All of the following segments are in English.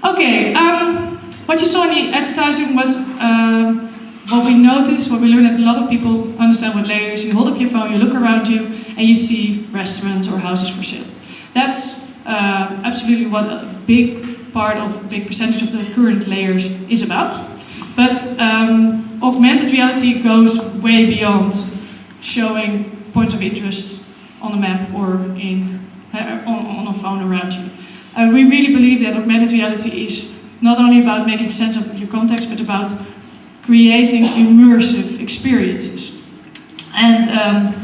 Okay, what you saw in the advertising was what we noticed, what we learned that a lot of people understand with layers. You hold up your phone, you look around you, and you see restaurants or houses for sale. That's absolutely what a big percentage of the current layers is about. But augmented reality goes way beyond showing points of interest on a map or on a phone around you. We really believe that augmented reality is not only about making sense of your context, but about creating immersive experiences. And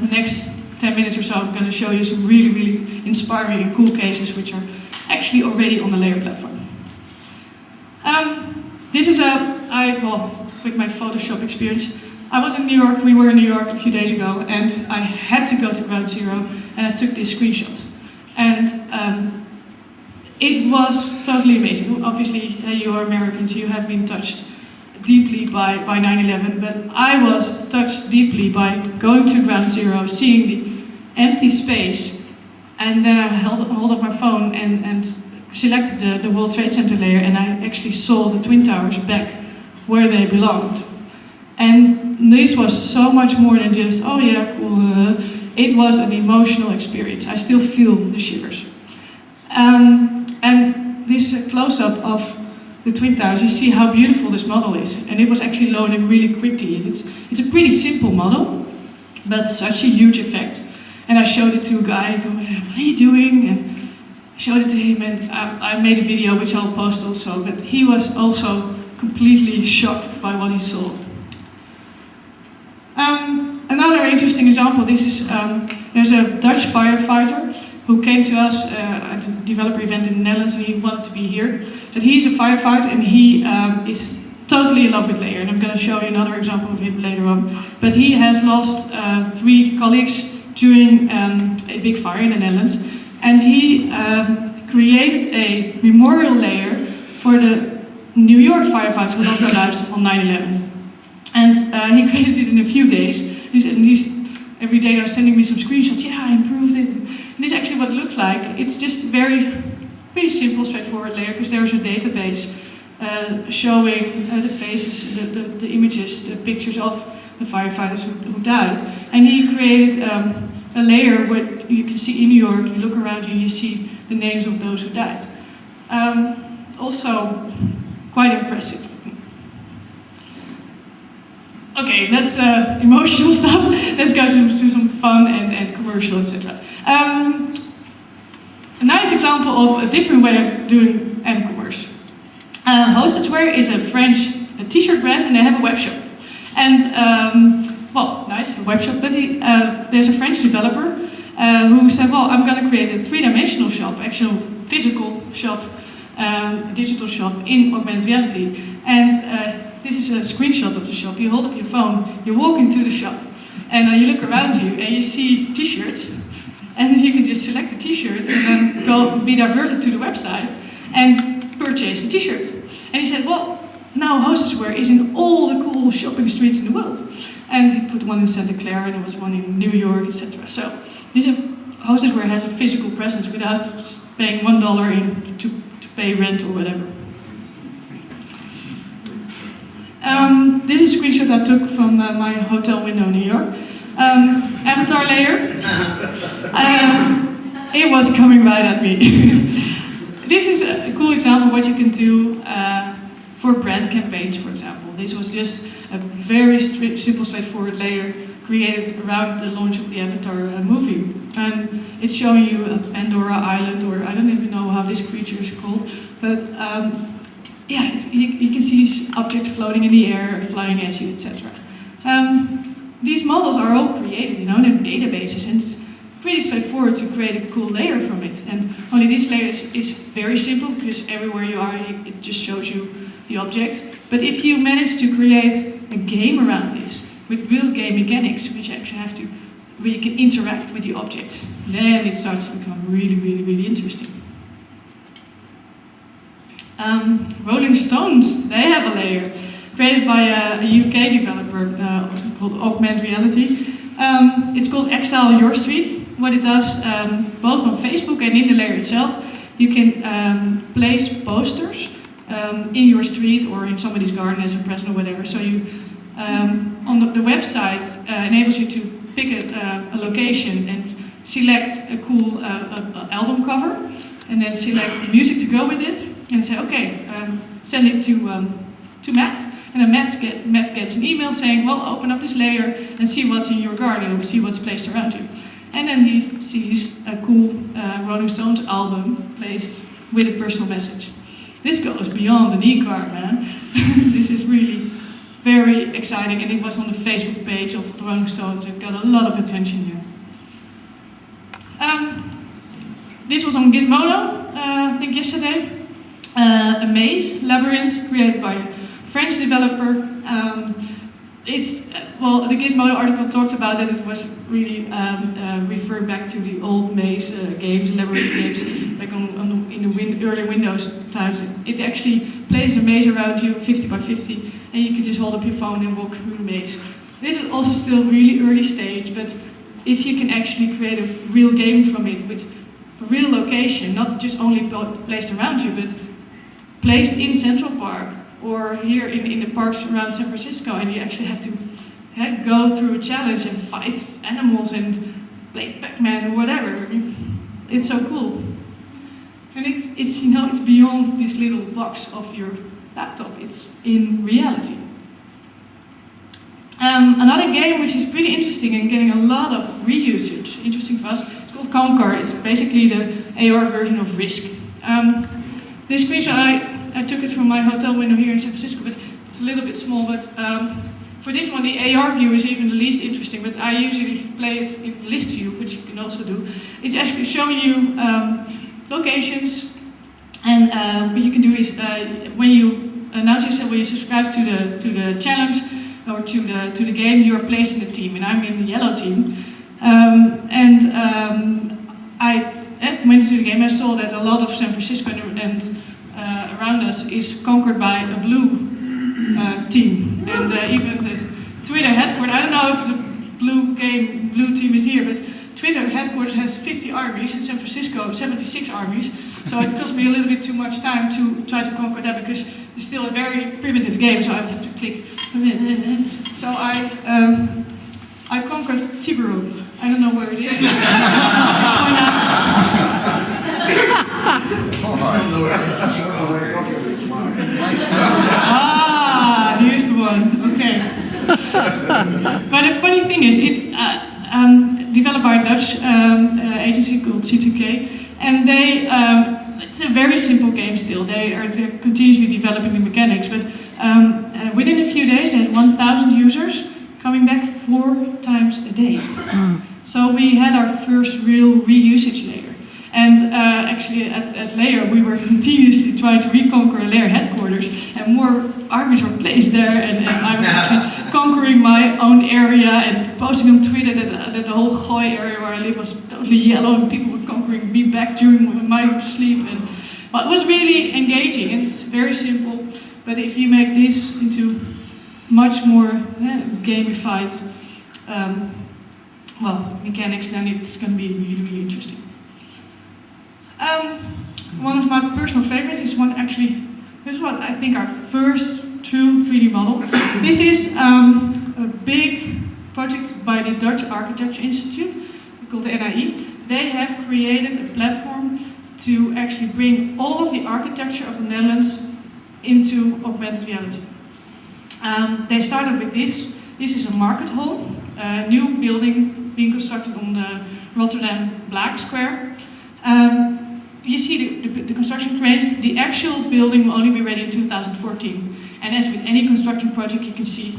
the next 10 minutes or so, I'm going to show you some really, really inspiring and cool cases which are actually already on the Layer platform. This is with my Photoshop experience. I was in New York, we were in New York a few days ago, and I had to go to Ground Zero, and I took this screenshot. And it was totally amazing. Obviously, you are Americans, you have been touched deeply by 9/11, but I was touched deeply by going to Ground Zero, seeing the empty space, and then I held up my phone and selected the World Trade Center layer, and I actually saw the Twin Towers back where they belonged. And this was so much more than just, oh yeah, cool. It was an emotional experience. I still feel the shivers. And this is a close-up of the Twin Towers. You see how beautiful this model is. And it was actually loading really quickly. And it's a pretty simple model, but such a huge effect. And I showed it to a guy, going, what are you doing? And I showed it to him, and I made a video, which I'll post also, but he was also completely shocked by what he saw. Another interesting example, this is, there's a Dutch firefighter who came to us at a developer event in the Netherlands, and he wanted to be here. But he's a firefighter, and he is totally in love with Layer, and I'm going to show you another example of him later on. But he has lost 3 colleagues during a big fire in the Netherlands, and he created a memorial layer for the New York firefighters who lost their lives on 9/11. And he created it in a few days. Every day they're sending me some screenshots. Yeah, I improved it. And this is actually what it looked like. It's just pretty simple, straightforward layer, because there's a database showing the faces, the images, the pictures of the firefighters who died. And he created a layer where you can see in New York, you look around you and you see the names of those who died. Also, quite impressive. Okay, that's emotional stuff. Let's go to some fun and commercial, etc. A nice example of a different way of doing m-commerce. Hostedware is a French t-shirt brand, and they have a web shop. And, well, nice, a web shop, but there's a French developer who said, well, I'm going to create a 3-dimensional shop, actual physical shop, digital shop in augmented reality. And this is a screenshot of the shop. You hold up your phone, you walk into the shop, and you look around you and you see t-shirts, and you can just select the t-shirt and then be diverted to the website and purchase the t-shirt. And he said, well, now Hosteswear is in all the cool shopping streets in the world. And he put one in Santa Clara, and there was one in New York, etc. So Hosteswear has a physical presence without paying $1 in to pay rent or whatever. This is a screenshot I took from my hotel window in New York. Avatar layer. It was coming right at me. This is a cool example of what you can do for brand campaigns, for example. This was just a very simple, straightforward layer created around the launch of the Avatar movie. And it's showing you a Pandora Island, or I don't even know how this creature is called, but yeah, you can see objects floating in the air, flying at you, etc. These models are all created, in databases, and it's pretty straightforward to create a cool layer from it. And only this layer is very simple, because everywhere you are, it just shows you the object. But if you manage to create a game around this, with real game mechanics, which actually where you can interact with the object, then it starts to become really, really, really interesting. Rolling Stones, they have a layer created by a UK developer called Augmented Reality. It's called Exile Your Street. What it does, both on Facebook and in the layer itself, you can place posters in your street or in somebody's garden as a present or whatever. So you, on the website enables you to pick a location and select a cool album cover, and then select the music to go with it, and say, okay, send it to Matt, and then Matt gets an email saying, well, open up this layer and see what's in your garden, or see what's placed around you. And then he sees a cool Rolling Stones album placed with a personal message. This goes beyond an e-card, man. This is really very exciting, and it was on the Facebook page of the Rolling Stones. It got a lot of attention here. This was on Gizmodo, I think yesterday. A maze labyrinth created by a French developer. Well, the Gizmodo article talked about that it was really referred back to the old maze games, labyrinth games, like in the early Windows times. It actually places a maze around you, 50 by 50, and you can just hold up your phone and walk through the maze. This is also still really early stage, but if you can actually create a real game from it with a real location, not just only placed around you, but placed in Central Park or here in the parks around San Francisco, and you actually have to go through a challenge and fight animals and play Pac-Man or whatever. It's so cool. And it's beyond this little box of your laptop. It's in reality. Another game which is pretty interesting and getting a lot of reusage, interesting for us, it's called Conquer. It's basically the AR version of Risk. This screenshot, I took it from my hotel window here in San Francisco, but it's a little bit small. But for this one, the AR view is even the least interesting, but I usually play it in list view, which you can also do. It's actually showing you locations, and what you can do is when you announce yourself, when you subscribe to the challenge or to the game, you are placed in a team, and I'm in the yellow team. I went into the game. I saw that a lot of San Francisco and around us is conquered by a blue team, and even the Twitter headquarters. I don't know if the blue team is here, but Twitter headquarters has 50 armies, in San Francisco 76 armies. So it cost me a little bit too much time to try to conquer that, because it's still a very primitive game. So I have to click. So I conquered Tiburon. I don't know where it is. Here's the one. Okay. But the funny thing is, it developed by a Dutch agency called C2K, and they it's a very simple game still. They're continuously developing the mechanics, but within a few days they had 1,000 users coming back 4 times a day. So we had our first real reusage layer. And actually at Layer we were continuously trying to reconquer Layer headquarters, and more armies were placed there, and I was actually conquering my own area and posting on Twitter that the whole Gooi area where I live was totally yellow, and people were conquering me back during my sleep. And well, it was really engaging, and it's very simple, but if you make this into much more gamified mechanics, then it's going to be really, really interesting. One of my personal favorites is this is I think our first true 3D model. This is a big project by the Dutch Architecture Institute called the NIE. They have created a platform to actually bring all of the architecture of the Netherlands into augmented reality. They started with this. This is a market hall, a new building being constructed on the Rotterdam Black Square. You see the construction cranes. The actual building will only be ready in 2014. And as with any construction project, you can see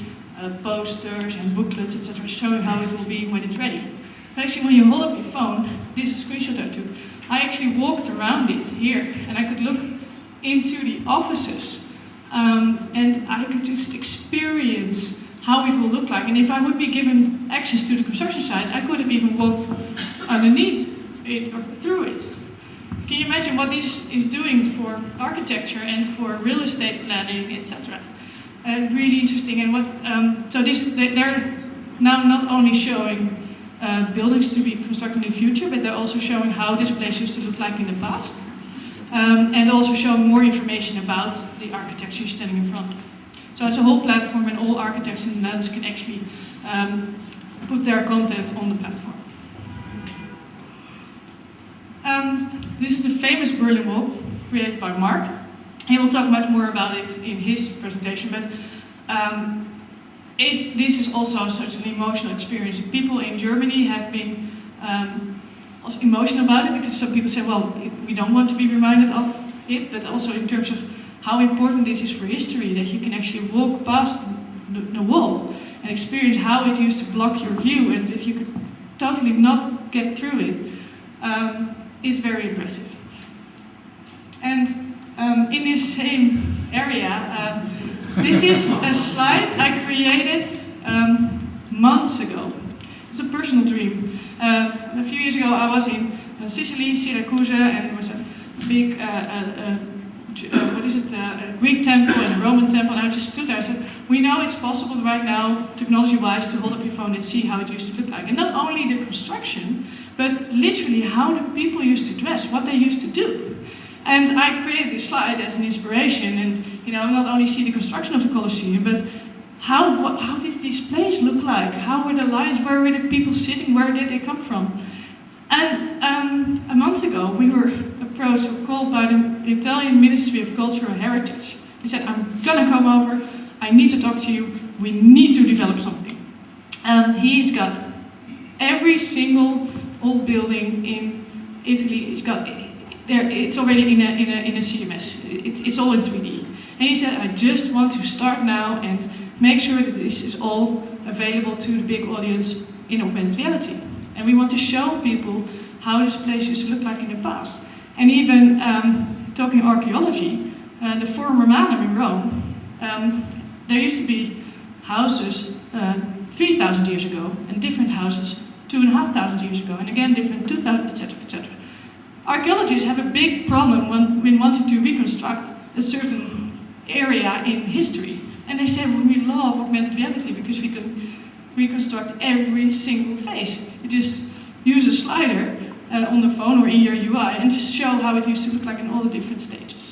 posters and booklets, etc., showing how it will be when it's ready. But actually, when you hold up your phone, this is a screenshot I took. I actually walked around it here, and I could look into the offices, and I could just experience how it will look like. And if I would be given access to the construction site, I could have even walked underneath it or through it. Can you imagine what this is doing for architecture and for real estate planning, etc.? Really interesting. And they're now not only showing buildings to be constructed in the future, but they're also showing how this place used to look like in the past. and also show more information about the architecture you're standing in front of. So it's a whole platform, and all architects in the Netherlands can actually put their content on the platform. This is the famous Berlin Wall, created by Mark. He will talk much more about it in his presentation, but this is also such an emotional experience. People in Germany have been also emotional about it, because some people say, well, we don't want to be reminded of it, but also in terms of how important this is for history, that you can actually walk past the wall and experience how it used to block your view, and that you could totally not get through it. It's very impressive. And in this same area, this is a slide I created months ago. It's a personal dream. A few years ago I was in Sicily, Syracuse, and there was a big Greek temple and a Roman temple, and I just stood there and said, we know it's possible right now, technology-wise, to hold up your phone and see how it used to look like. And not only the construction, but literally how the people used to dress, what they used to do. And I created this slide as an inspiration, and not only see the construction of the Colosseum, but how did these places look like? How were the lines? Where were the people sitting? Where did they come from? And a month ago, we were approached or called by the Italian Ministry of Cultural Heritage. He said, I'm gonna come over, I need to talk to you, we need to develop something. And he's got every single old building in Italy, it's already in a CMS, it's all in 3D. And he said, I just want to start now and make sure that this is all available to the big audience in augmented reality. And we want to show people how this place used to look like in the past. And even talking archaeology, the Forum Romanum in Rome, there used to be houses 3,000 years ago, and different houses 2,500 years ago, and again different 2,000, etc., etc. Archaeologists have a big problem when wanting to reconstruct a certain area in history. And they say, well, we love augmented reality because we can reconstruct every single face. You just use a slider on the phone or in your UI and just show how it used to look like in all the different stages.